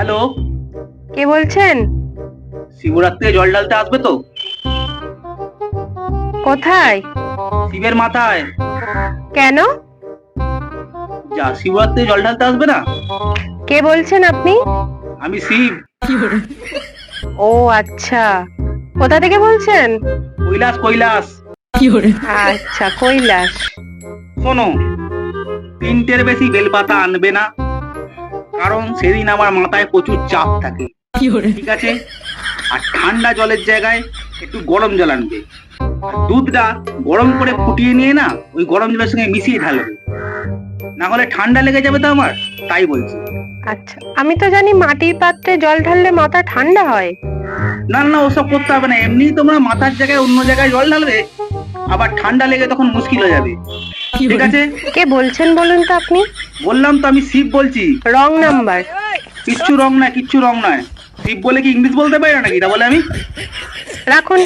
Hello, কে বলছেন? শিবরাত্রিতে জল ঢালতে আসবে তো? কোথায়? শিবের মাথায়। কেন? যা শিবরাত্রিতে জল ঢালতে আসবে না? কে বলছেন আপনি? আমি শিব। ও আচ্ছা, কোথা থেকে বলছেন? কৈলাস কৈলাস। আচ্ছা, কৈলাস। শোনো, 3টের বেশি বেলপাতা আনবে না, কারণ সেদিন আমার মাথায় প্রচুর চাপ থাকে। ঠিক আছে? আর ঠান্ডা জলের জায়গায় একটু গরম জল আনবে। আর দুধটা গরম করে ফুটিয়ে নিয়ে না ওই গরম জলের সঙ্গে মিশিয়ে ঢালবে, না হলে ঠান্ডা লেগে যাবে তো আমার, তাই বলছি। আচ্ছা, আমি তো জানি মাটির পাত্রে জল ঢাললে মাথা ঠান্ডা হয়। না না, ওসব করতে হবে না, এমনি তোমরা মাথার জায়গায় অন্য জায়গায় জল ঢালবে, আবার ঠান্ডা লেগে তখন মুশকিল হয়ে যাবে। ঠিক আছে? কে বলছেন বলুন তো আপনি? বললাম তো আমি শিব বলছি। Wrong number. কিচ্ছু রং নয়, কিচ্ছু রং নয়। শিব বলে কি ইংলিশ বলতে পারি না নাকি? এটা বলে আমি। রাখুন।